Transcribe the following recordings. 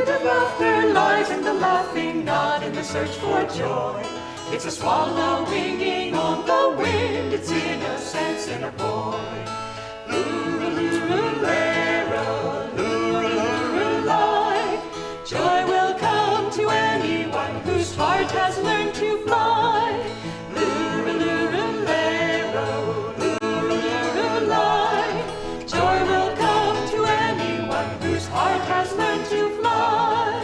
secret of laughter lies in the laughing, not in the search for joy. It's a swallow winging on the wind, it's innocence in a boy. Loo-ra-loo-ra-lay-ra, loo-ra-loo-ra-lay. Joy will come to anyone whose heart has learned to fly. Loo-ra-loo-ra-lay-ra, loo-ra-loo-ra-lay. Joy will come to anyone whose heart has learned to fly.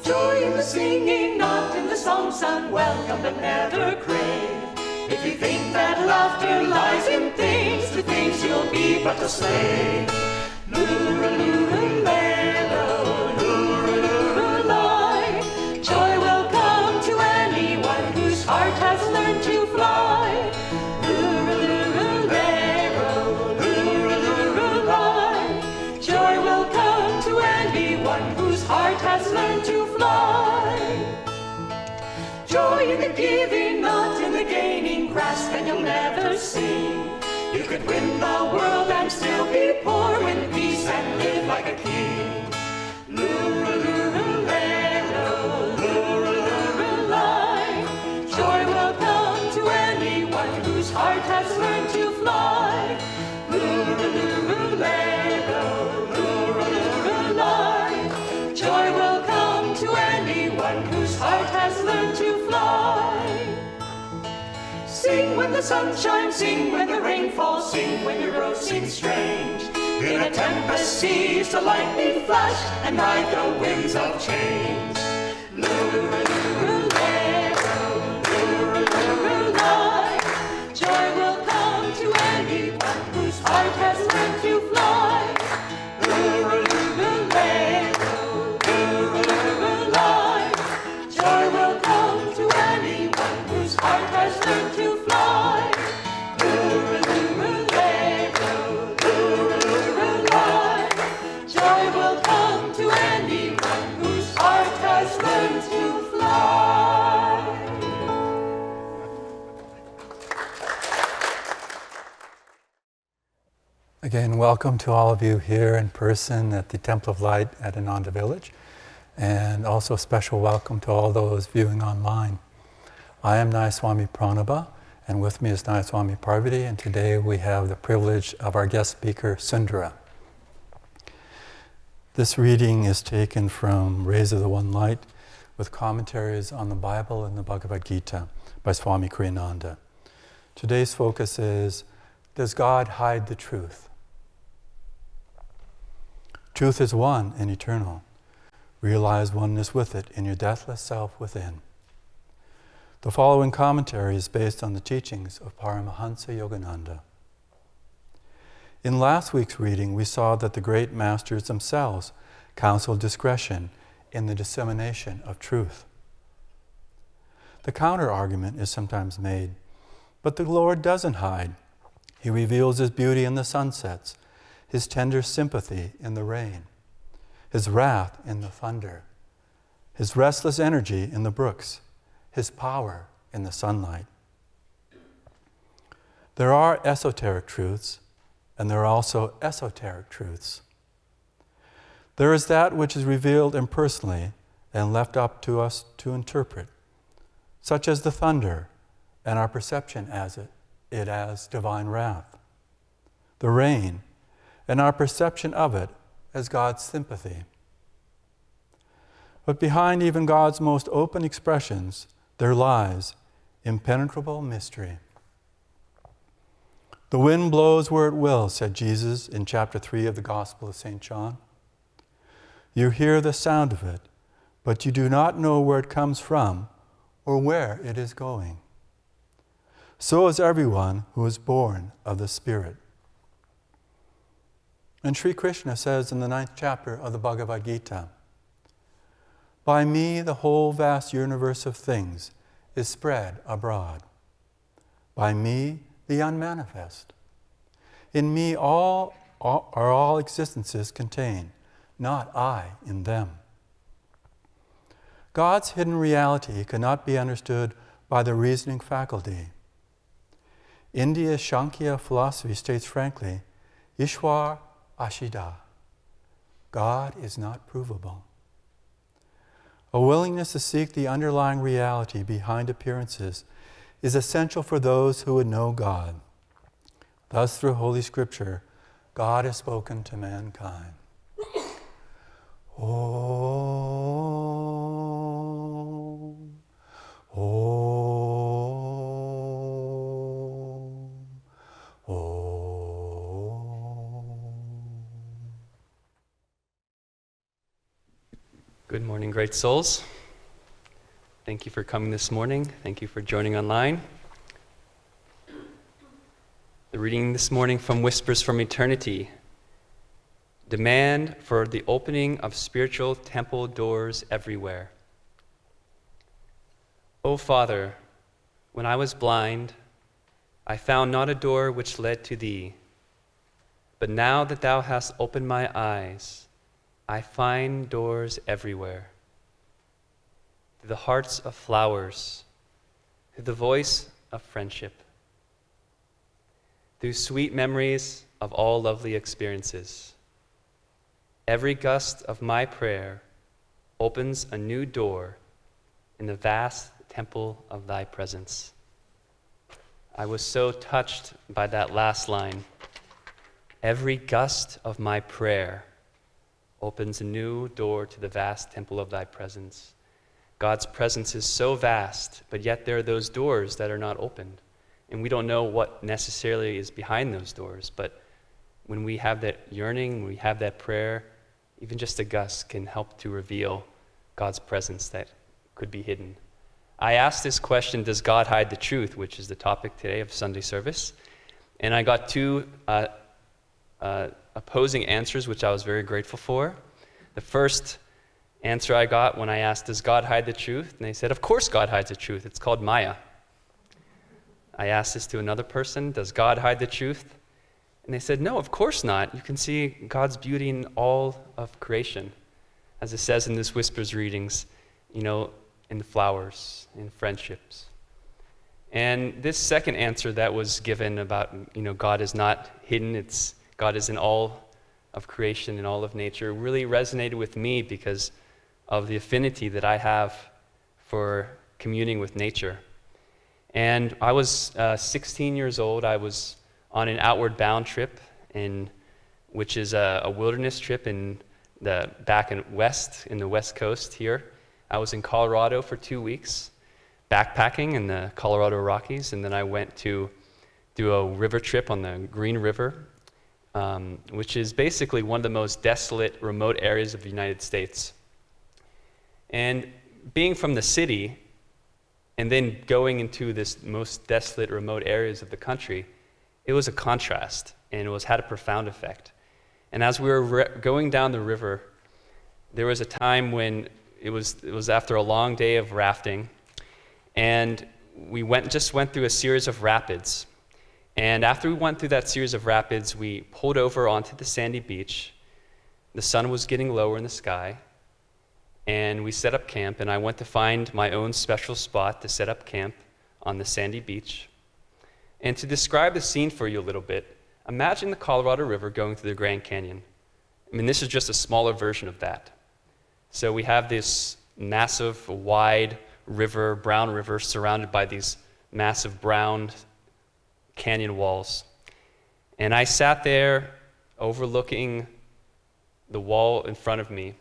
Joy in the singing, not in the song sung, welcome but never crave. If you think that laughter lies in things, to things you'll be but a slave. Loo-ra-loo-ra-lay-ra, loo-ra-loo-ra-lay. Joy will come to anyone whose heart has learned to fly. Loo-ra-loo-ra-lay-ra, loo-ra-loo-ra-lay. Joy will come to anyone whose heart has learned to fly. Joy in the giving, not in the gaining, grasp and you'll never sing. You could win the world and still be poor, win peace and live like a king. Loo-ra-loo-ra-lay-ra, loo-ra-loo-ra-lay. Joy will come to anyone whose heart has learned to fly. Loo-ra-loo-ra-lay-ra, loo-ra-loo-ra-lay. Joy will come to anyone whose heart has learned to fly. Sing when the sun shines, sing when the rain falls, sing when your road seems strange. In a tempest seize the lightning flash and ride the winds of change. Loo-ra-loo-ra-lay-ra, loo-ra-loo-ra-lay. Joy will come to anyone whose heart has learned to fly. Loo-ra-loo-ra-lay-ra, loo-ra-loo-ra-lay. Joy will come to anyone whose heart has learned to fly. Loo-ra-loo-ra-lay-ra, loo-ra-loo-ra-lay. Joy will come to anyone whose heart has learned to fly. Again, welcome to all of you here in person at the Temple of Light at Ananda Village, and also a special welcome to all those viewing online. I am Nayaswami Pranaba, and with me is Nayaswami Parvati, and today we have the privilege of our guest speaker, Sundara. This reading is taken from Rays of the One Light with commentaries on the Bible and the Bhagavad Gita by Swami Kriyananda. Today's focus is, does God hide the truth? Truth is one and eternal. Realize oneness with it in your deathless self within. The following commentary is based on the teachings of Paramahansa Yogananda. In last week's reading, we saw that the great masters themselves counseled discretion in the dissemination of truth. The counter-argument is sometimes made, but the Lord doesn't hide. He reveals His beauty in the sunsets, His tender sympathy in the rain, His wrath in the thunder, His restless energy in the brooks, His power in the sunlight. There are esoteric truths, and there are also esoteric truths. There is that which is revealed impersonally and left up to us to interpret, such as the thunder and our perception as it as divine wrath, the rain and our perception of it as God's sympathy. But behind even God's most open expressions, there lies impenetrable mystery. The wind blows where it will, said Jesus in chapter 3 of the Gospel of St. John. You hear the sound of it, but you do not know where it comes from or where it is going. So is everyone who is born of the Spirit. And Sri Krishna says in the 9th chapter of the Bhagavad Gita, by me the whole vast universe of things is spread abroad. By me the unmanifest. In me all existences contained, not I in them. God's hidden reality cannot be understood by the reasoning faculty. India's Sankhya philosophy states frankly, Ishwar Ashida. God is not provable. A willingness to seek the underlying reality behind appearances is essential for those who would know God. Thus, through Holy Scripture, God has spoken to mankind. Om, Om, Om. Good morning, great souls. Thank you for coming this morning. Thank you for joining online. The reading this morning from Whispers from Eternity. Demand for the opening of spiritual temple doors everywhere. O Father, when I was blind, I found not a door which led to Thee. But now that Thou hast opened my eyes, I find doors everywhere. Through the hearts of flowers, through the voice of friendship, through sweet memories of all lovely experiences. Every gust of my prayer opens a new door in the vast temple of Thy presence. I was so touched by that last line. Every gust of my prayer opens a new door to the vast temple of Thy presence. God's presence is so vast, but yet there are those doors that are not opened. And we don't know what necessarily is behind those doors, but when we have that yearning, when we have that prayer, even just a gust can help to reveal God's presence that could be hidden. I asked this question, does God hide the truth, which is the topic today of Sunday service. And I got two opposing answers, which I was very grateful for. The first answer I got when I asked, does God hide the truth? And they said, of course God hides the truth. It's called Maya. I asked this to another person, does God hide the truth? And they said, no, of course not. You can see God's beauty in all of creation. As it says in this Whispers readings, in the flowers, in friendships. And this second answer that was given about, God is not hidden, God is in all of creation and all of nature, really resonated with me because of the affinity that I have for communing with nature. And I was 16 years old. I was on an outward bound trip, which is a wilderness trip in the west coast here. I was in Colorado for 2 weeks, backpacking in the Colorado Rockies, and then I went to do a river trip on the Green River, which is basically one of the most desolate, remote areas of the United States. And being from the city, and then going into this most desolate, remote areas of the country, it was a contrast, and it had a profound effect. And as we were going down the river, there was a time when it was after a long day of rafting, and we just went through a series of rapids. And after we went through that series of rapids, we pulled over onto the sandy beach. The sun was getting lower in the sky, and we set up camp, and I went to find my own special spot to set up camp on the sandy beach. And to describe the scene for you a little bit, imagine the Colorado River going through the Grand Canyon. I mean, this is just a smaller version of that. So we have this massive, wide river, brown river, surrounded by these massive brown canyon walls. And I sat there overlooking the wall in front of me,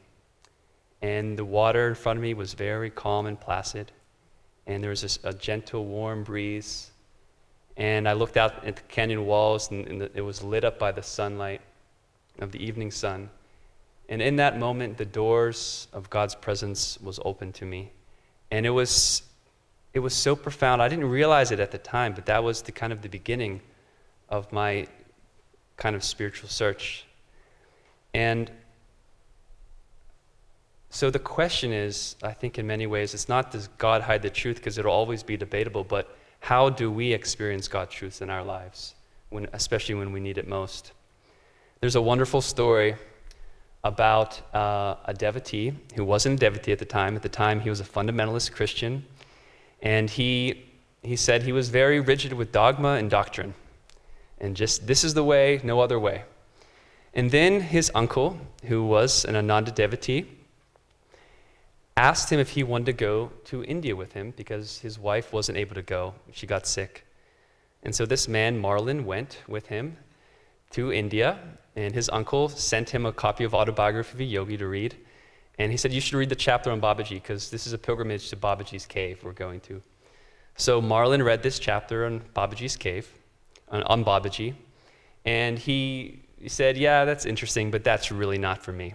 and the water in front of me was very calm and placid, and there was a gentle, warm breeze. And I looked out at the canyon walls, and it was lit up by the sunlight of the evening sun. And in that moment, the doors of God's presence was open to me. And it was so profound. I didn't realize it at the time, but that was the beginning of my kind of spiritual search. And so the question is, I think in many ways, it's not does God hide the truth, because it'll always be debatable, but how do we experience God's truth in our lives, especially when we need it most? There's a wonderful story about a devotee who wasn't a devotee at the time. At the time, he was a fundamentalist Christian, and he said he was very rigid with dogma and doctrine, and just this is the way, no other way. And then his uncle, who was an Ananda devotee, asked him if he wanted to go to India with him because his wife wasn't able to go. She got sick. And so this man, Marlin, went with him to India, and his uncle sent him a copy of Autobiography of a Yogi to read. And he said, you should read the chapter on Babaji because this is a pilgrimage to Babaji's cave we're going to. So Marlin read this chapter on Babaji's cave, on Babaji, and he said, yeah, that's interesting, but that's really not for me.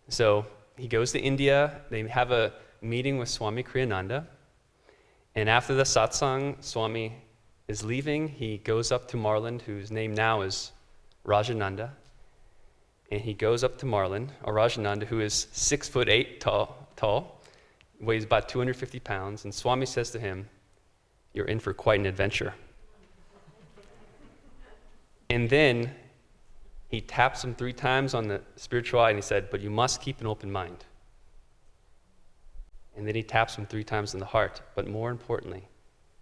So he goes to India, they have a meeting with Swami Kriyananda, and after the satsang, Swami is leaving, he goes up to Marlin, whose name now is Rajananda, and he goes up to Marlin, or Rajananda, who is 6'8" tall, weighs about 250 pounds, and Swami says to him, you're in for quite an adventure. And then he taps him 3 times on the spiritual eye, and he said, but you must keep an open mind. And then he taps him 3 times in the heart, but more importantly,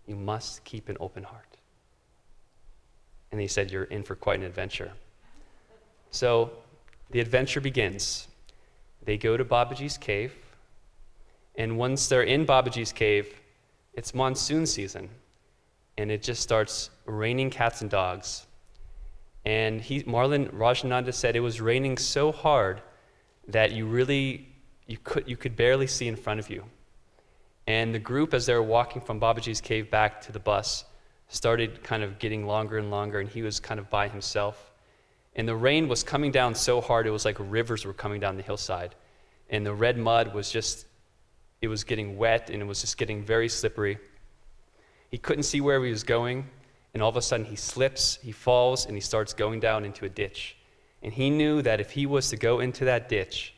you must keep an open heart. And he said, you're in for quite an adventure. So the adventure begins. They go to Babaji's cave, and once they're in Babaji's cave, it's monsoon season, and it just starts raining cats and dogs. And Marlin Rajananda said it was raining so hard that you could barely see in front of you. And the group, as they were walking from Babaji's cave back to the bus, started kind of getting longer and longer, and he was kind of by himself. And the rain was coming down so hard, it was like rivers were coming down the hillside. And the red mud was it was getting wet, and it was just getting very slippery. He couldn't see where he was going, and all of a sudden he slips, he falls, and he starts going down into a ditch. And he knew that if he was to go into that ditch,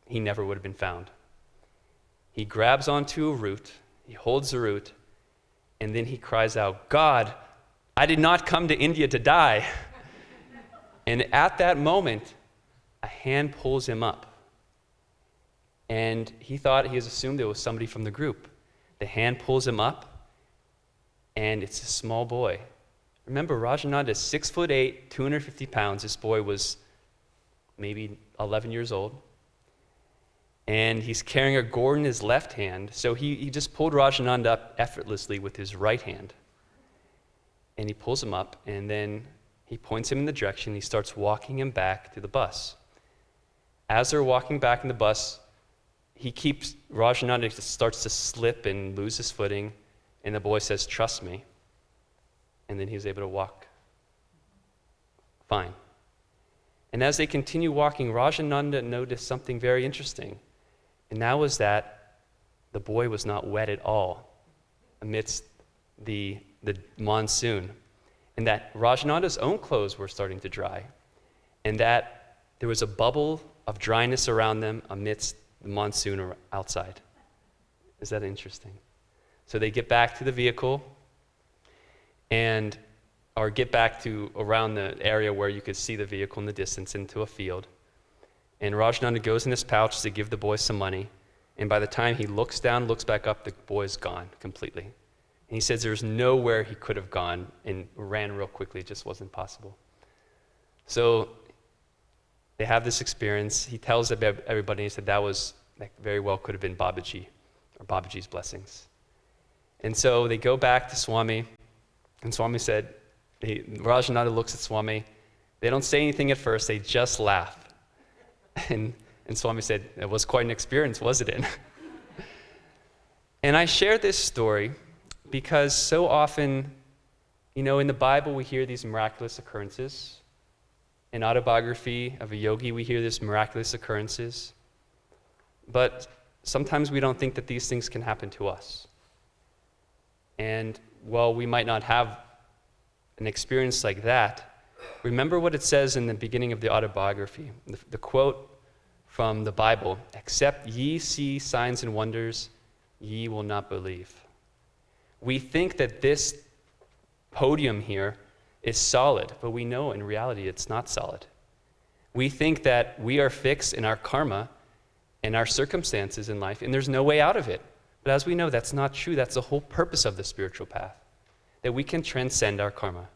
he never would have been found. He grabs onto a root, he holds the root, and then he cries out, God, I did not come to India to die. And at that moment, a hand pulls him up. And he assumed it was somebody from the group. The hand pulls him up, and it's a small boy. Remember, Rajananda is 6'8", 250 pounds. This boy was maybe 11 years old. And he's carrying a gourd in his left hand, so he just pulled Rajananda up effortlessly with his right hand. And he pulls him up, and then he points him in the direction, he starts walking him back to the bus. As they're walking back in the bus, Rajananda starts to slip and lose his footing, and the boy says, trust me. And then he's able to walk fine. And as they continue walking, Rajananda noticed something very interesting. And that was that the boy was not wet at all amidst the monsoon. And that Rajananda's own clothes were starting to dry. And that there was a bubble of dryness around them amidst the monsoon outside. Is that interesting? So they get back to the vehicle or get back to around the area where you could see the vehicle in the distance into a field. And Rajananda goes in his pouch to give the boy some money. And by the time he looks down, looks back up, the boy's gone completely. And he says there's nowhere he could have gone and ran real quickly. It just wasn't possible. So they have this experience. He tells everybody, he said that very well could have been Babaji or Babaji's blessings. And so they go back to Swami, and Swami said, Rajananda looks at Swami. They don't say anything at first, they just laugh. And Swami said, it was quite an experience, wasn't it? And I share this story because so often, in the Bible we hear these miraculous occurrences. In Autobiography of a Yogi, we hear these miraculous occurrences. But sometimes we don't think that these things can happen to us. And while we might not have an experience like that, remember what it says in the beginning of the autobiography, the quote from the Bible, except ye see signs and wonders, ye will not believe. We think that this podium here is solid, but we know in reality it's not solid. We think that we are fixed in our karma and our circumstances in life, and there's no way out of it. But as we know, that's not true. That's the whole purpose of the spiritual path, that we can transcend our karma.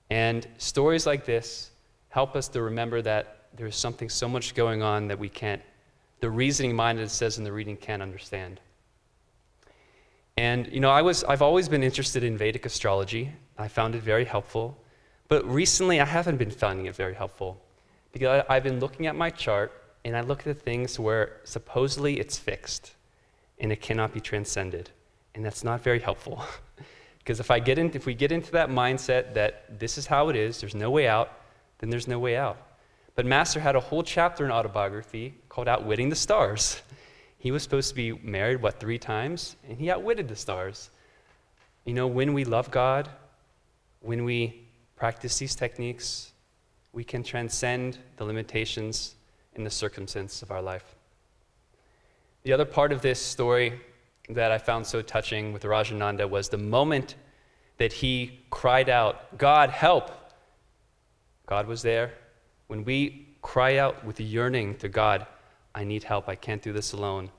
And stories like this help us to remember that there's something so much going on that we can't, the reasoning mind, as it says in the reading, can't understand. And, I've always been interested in Vedic astrology. I found it very helpful. But recently, I haven't been finding it very helpful. Because I've been looking at my chart, and I look at the things where supposedly it's fixed, and it cannot be transcended. And that's not very helpful. Because if we get into that mindset that this is how it is, there's no way out, then there's no way out. But Master had a whole chapter in autobiography called Outwitting the Stars. He was supposed to be married, 3 times? And he outwitted the stars. When we love God, when we practice these techniques, we can transcend the limitations and the circumstances of our life. The other part of this story that I found so touching with Rajananda was the moment that he cried out, "God, help!" God was there. When we cry out with yearning to God, "I need help, I can't do this alone,"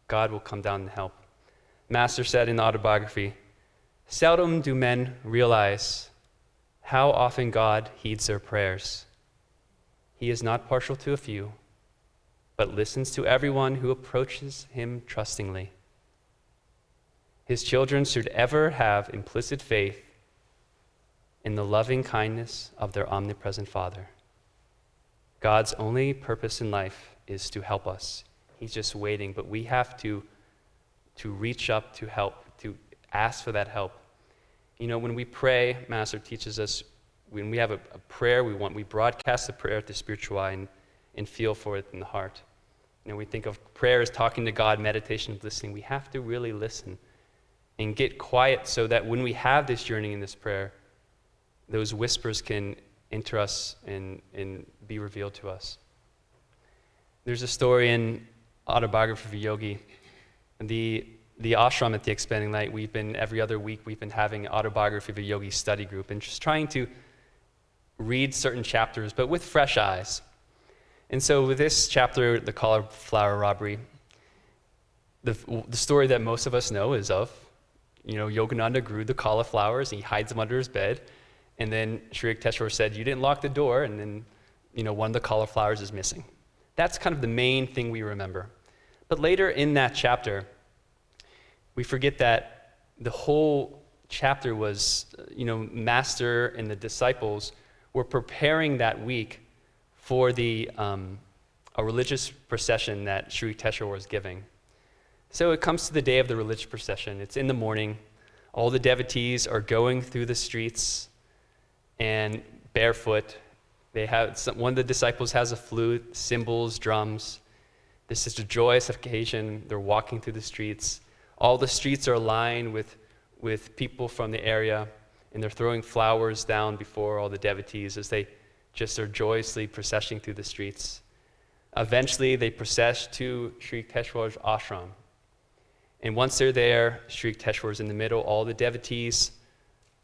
God will come down and help. Master said in the autobiography, "Seldom do men realize how often God heeds their prayers. He is not partial to a few, but listens to everyone who approaches him trustingly. His children should ever have implicit faith in the loving kindness of their omnipresent Father. God's only purpose in life is to help us. He's just waiting, but we have to reach up to help, to ask for that help. When we pray, Master teaches us, when we have a prayer, we broadcast the prayer at the spiritual eye and feel for it in the heart. We think of prayer as talking to God, meditation, listening. We have to really listen and get quiet so that when we have this yearning in this prayer, those whispers can enter us and be revealed to us. There's a story in Autobiography of a Yogi. The ashram at the Expanding Light, every other week, we've been having an Autobiography of a Yogi study group and just trying to read certain chapters, but with fresh eyes. And so with this chapter, the cauliflower robbery, the story that most of us know is of, Yogananda grew the cauliflowers and he hides them under his bed. And then Sri Yukteswar said, "You didn't lock the door," and then, one of the cauliflowers is missing. That's kind of the main thing we remember. But later in that chapter, we forget that the whole chapter was, Master and the disciples were preparing that week for a religious procession that Sri Yukteswar was giving. So it comes to the day of the religious procession. It's in the morning. All the devotees are going through the streets and barefoot. One of the disciples has a flute, cymbals, drums. This is a joyous occasion. They're walking through the streets. All the streets are lined with people from the area, and they're throwing flowers down before all the devotees as they just are joyously processing through the streets. Eventually, they process to Sri Yukteswar's ashram. And once they're there, Sri Yukteswar's in the middle. All the devotees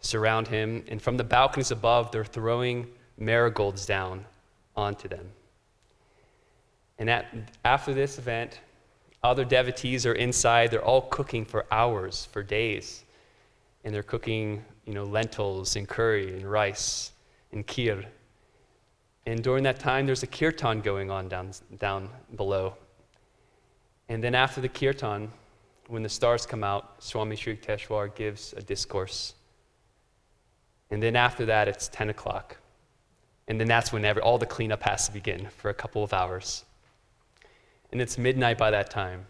surround him, and from the balconies above, they're throwing marigolds down onto them. And after this event, other devotees are inside. They're all cooking for hours, for days. And they're cooking, lentils and curry and rice and kheer. And during that time, there's a kirtan going on down below. And then after the kirtan, when the stars come out, Swami Sri Yukteswar gives a discourse. And then after that, it's 10 o'clock. And then that's when all the cleanup has to begin for a couple of hours. And it's midnight by that time.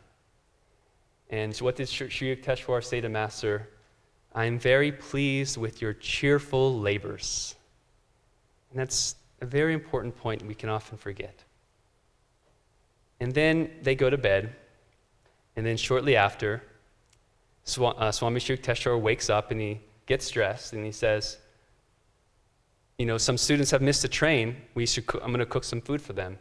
And so what did Sri Yukteswar say to Master? "I am very pleased with your cheerful labors." And that's a very important point we can often forget. And then they go to bed. And then shortly after, Swami Sri Yukteswar wakes up and he gets dressed and he says, some students have missed a train. I'm going to cook some food for them.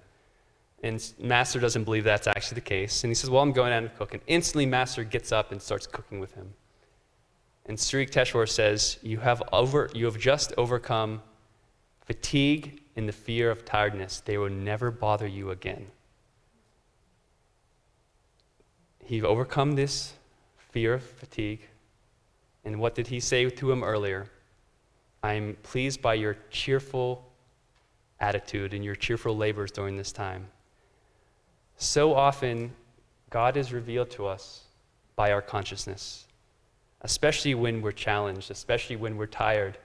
And Master doesn't believe that's actually the case. And he says, "Well, I'm going out to cook." And instantly Master gets up and starts cooking with him. And Sri Yukteswar says, you have just overcome fatigue and the fear of tiredness. They will never bother you again. He've overcome this fear of fatigue. And what did he say to him earlier? "I am pleased by your cheerful attitude and your cheerful labors during this time. So often, God is revealed to us by our consciousness, especially when we're challenged, especially when we're tired,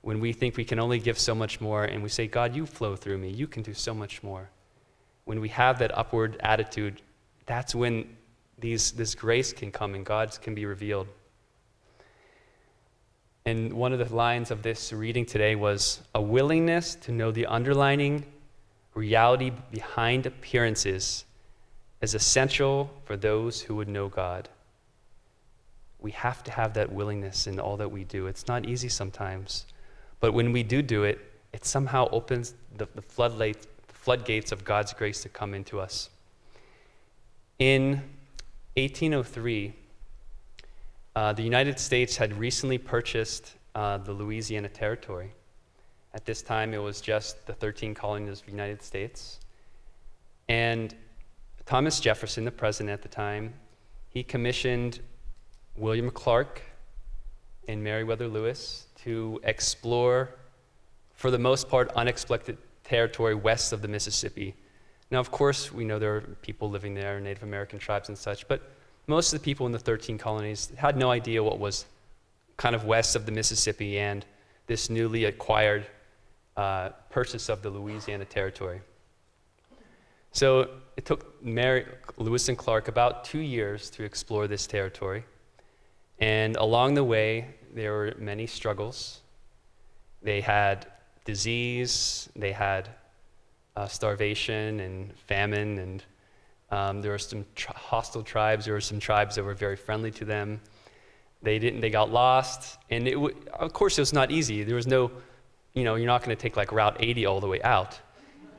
when we think we can only give so much more, and we say, God, you flow through me. You can do so much more. When we have that upward attitude, that's when this grace can come and God can be revealed. And one of the lines of this reading today was, a willingness to know the underlying reality behind appearances is essential for those who would know God. We have to have that willingness in all that we do. It's not easy sometimes, but when we do it, it somehow opens the floodgates of God's grace to come into us. In 1803, the United States had recently purchased the Louisiana Territory. At this time, it was just the 13 colonies of the United States. And Thomas Jefferson, the president at the time, he commissioned William Clark and Meriwether Lewis to explore, for the most part, unexplored territory west of the Mississippi. Now, of course, we know there are people living there, Native American tribes and such, but most of the people in the 13 colonies had no idea what was kind of west of the Mississippi and this newly acquired purchase of the Louisiana Territory. So it took Lewis and Clark about 2 years to explore this territory. And along the way, there were many struggles. They had disease, they had starvation and famine, and there were some hostile tribes. There were some tribes that were very friendly to them. They got lost, and of course it was not easy. There was no, you're not going to take like Route 80 all the way out.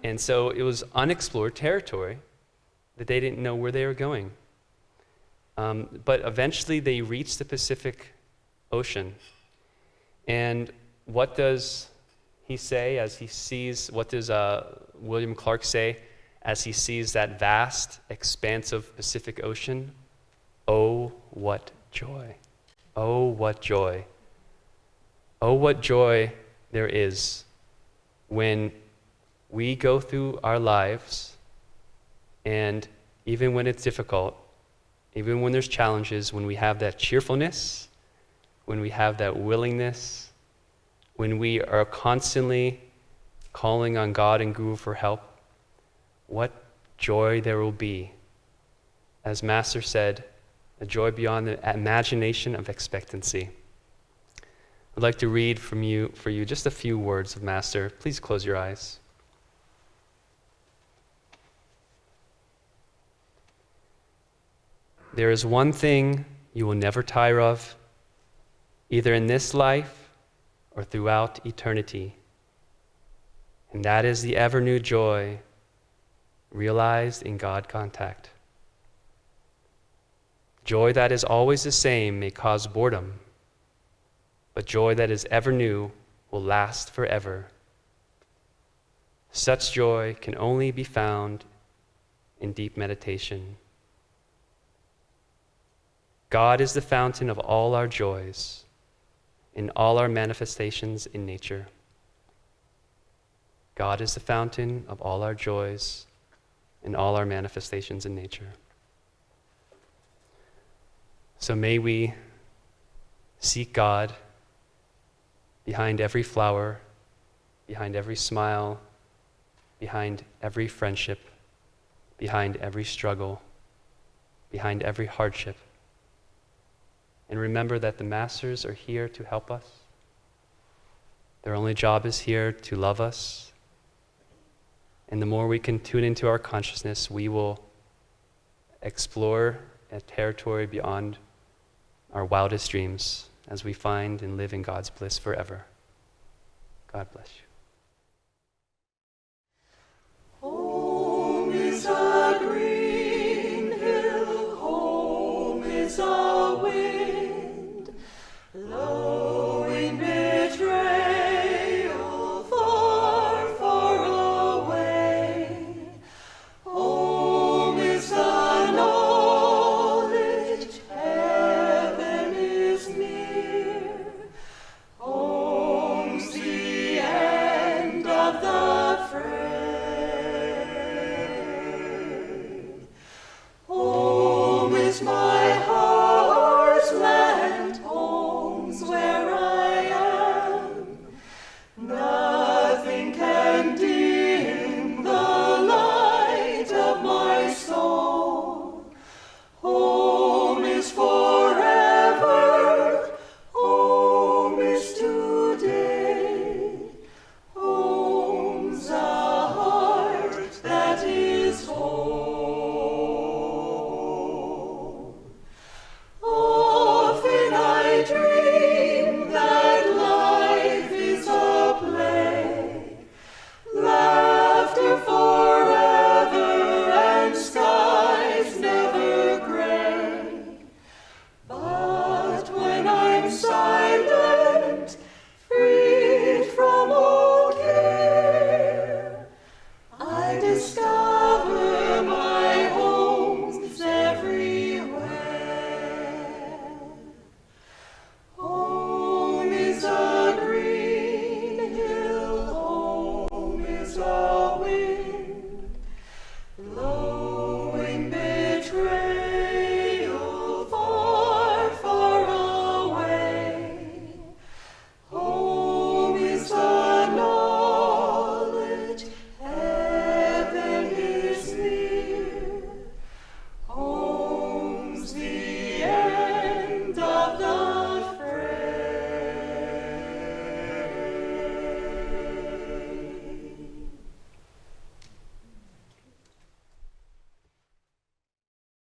And so it was unexplored territory that they didn't know where they were going. But eventually they reached the Pacific Ocean. And what does he say as he sees, what does William Clark say as he sees that vast, expansive Pacific Ocean? Oh, what joy. Oh, what joy. Oh, what joy there is when we go through our lives, and even when it's difficult, even when there's challenges, when we have that cheerfulness, when we have that willingness, when we are constantly calling on God and Guru for help, what joy there will be. As Master said, a joy beyond the imagination of expectancy. I'd like to read for you just a few words of Master. Please close your eyes. There is one thing you will never tire of, either in this life or throughout eternity, and that is the ever-new joy realized in God contact. Joy that is always the same may cause boredom, but joy that is ever new will last forever. Such joy can only be found in deep meditation. God is the fountain of all our joys, in all our manifestations in nature. God is the fountain of all our joys, in all our manifestations in nature. So may we seek God behind every flower, behind every smile, behind every friendship, behind every struggle, behind every hardship. And remember that the Masters are here to help us. Their only job is here to love us. And the more we can tune into our consciousness, we will explore a territory beyond our wildest dreams as we find and live in God's bliss forever. God bless you. Home is a green hill, home is a wind, blowing